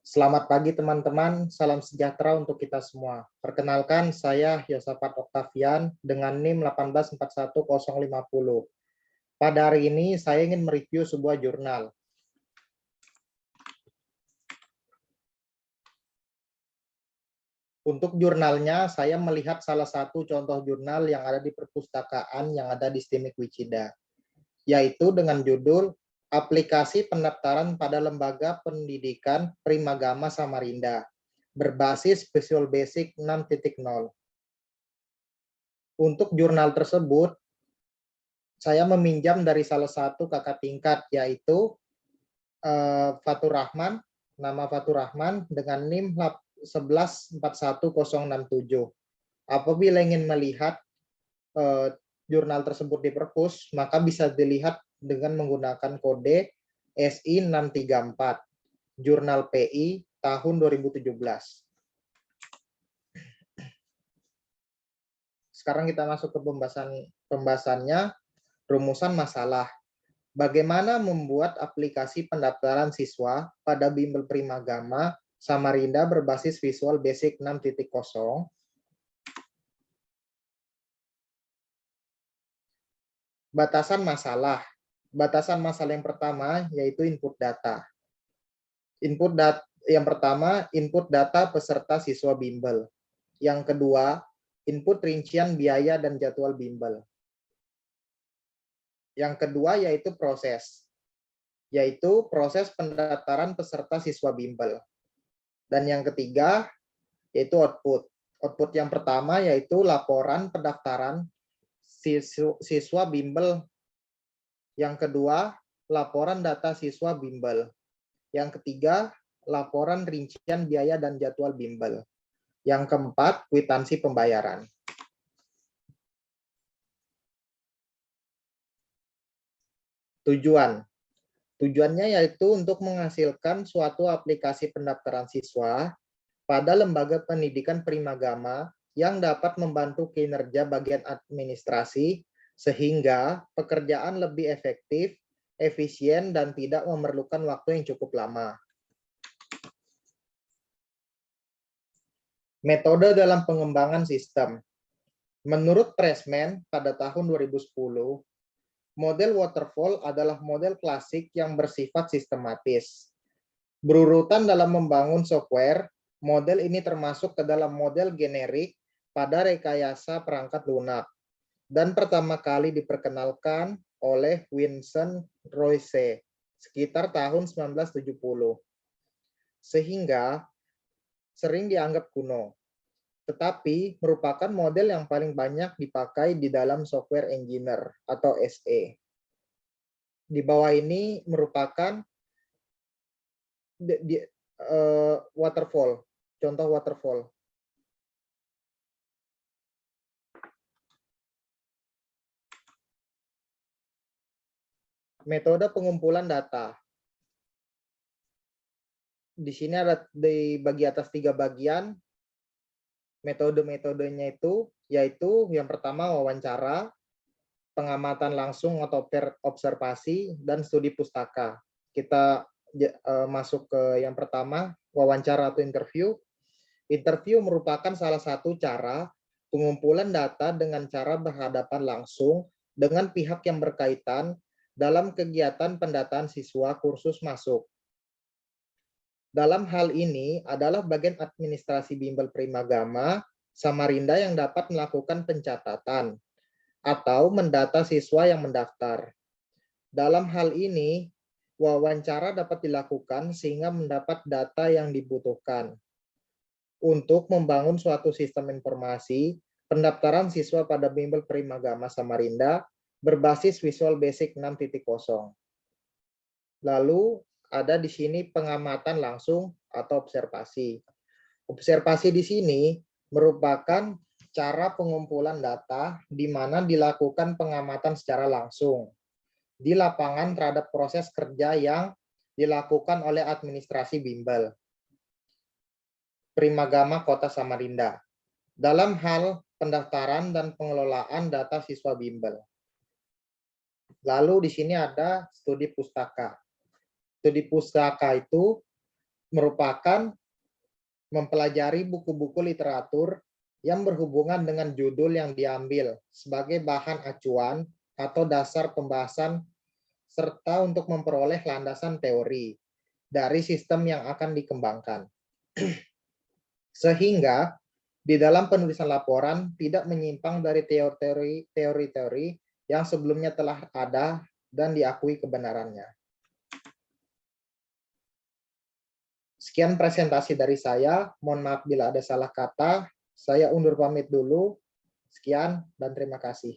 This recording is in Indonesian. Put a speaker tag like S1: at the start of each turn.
S1: Selamat pagi teman-teman, salam sejahtera untuk kita semua. Perkenalkan, saya Yosafat Octavian dengan NIM 1841050. Pada hari ini, saya ingin mereview sebuah jurnal. Untuk jurnalnya, saya melihat salah satu contoh jurnal yang ada di perpustakaan yang ada di STIMIK Wicida, yaitu dengan judul Aplikasi Pendaftaran pada Lembaga Pendidikan Primagama Samarinda, berbasis Visual Basic 6.0. Untuk jurnal tersebut, saya meminjam dari salah satu kakak tingkat, yaitu Fatur Rahman, nama Fatur Rahman dengan NIM 1141067. Apabila ingin melihat jurnal tersebut di perpus, maka bisa dilihat dengan menggunakan kode SI634, Jurnal PI tahun 2017. Sekarang kita masuk ke pembahasannya, rumusan masalah. Bagaimana membuat aplikasi pendaftaran siswa pada Bimbel Primagama Samarinda berbasis Visual Basic 6.0. Batasan masalah. Batasan masalah yang pertama yaitu input data. Yang pertama, input data peserta siswa bimbel. Yang kedua, input rincian biaya dan jadwal bimbel. Yang kedua yaitu proses pendaftaran peserta siswa bimbel. Dan yang ketiga yaitu output. Output yang pertama yaitu laporan pendaftaran siswa bimbel. Yang kedua, laporan data siswa bimbel. Yang ketiga, laporan rincian biaya dan jadwal bimbel. Yang keempat, kwitansi pembayaran. Tujuannya yaitu untuk menghasilkan suatu aplikasi pendaftaran siswa pada lembaga pendidikan primagama yang dapat membantu kinerja bagian administrasi sehingga pekerjaan lebih efektif, efisien, dan tidak memerlukan waktu yang cukup lama. Metode dalam pengembangan sistem. Menurut Pressman pada tahun 2010, model waterfall adalah model klasik yang bersifat sistematis. Berurutan dalam membangun software, model ini termasuk ke dalam model generik pada rekayasa perangkat lunak dan pertama kali diperkenalkan oleh Vincent Royce sekitar tahun 1970. Sehingga sering dianggap kuno, tetapi merupakan model yang paling banyak dipakai di dalam software engineer atau SE. Di bawah ini merupakan waterfall, contoh waterfall. Metode pengumpulan data. Di sini ada di bagi atas 3 bagian. Metode-metodenya itu yaitu yang pertama wawancara, pengamatan langsung atau observasi, dan studi pustaka. Kita masuk ke yang pertama, wawancara atau interview. Interview merupakan salah satu cara pengumpulan data dengan cara berhadapan langsung dengan pihak yang berkaitan dalam kegiatan pendataan siswa kursus masuk. Dalam hal ini adalah bagian administrasi bimbel Primagama Samarinda yang dapat melakukan pencatatan atau mendata siswa yang mendaftar. Dalam hal ini, wawancara dapat dilakukan sehingga mendapat data yang dibutuhkan untuk membangun suatu sistem informasi pendaftaran siswa pada bimbel Primagama Samarinda berbasis Visual Basic 6.0. Lalu ada di sini pengamatan langsung atau observasi. Observasi di sini merupakan cara pengumpulan data di mana dilakukan pengamatan secara langsung di lapangan terhadap proses kerja yang dilakukan oleh administrasi bimbel Primagama Kota Samarinda dalam hal pendaftaran dan pengelolaan data siswa bimbel. Lalu di sini ada studi pustaka. Studi pustaka itu merupakan mempelajari buku-buku literatur yang berhubungan dengan judul yang diambil sebagai bahan acuan atau dasar pembahasan serta untuk memperoleh landasan teori dari sistem yang akan dikembangkan. Sehingga di dalam penulisan laporan tidak menyimpang dari teori-teori yang sebelumnya telah ada dan diakui kebenarannya. Sekian presentasi dari saya. Mohon maaf bila ada salah kata. Saya undur pamit dulu. Sekian dan terima kasih.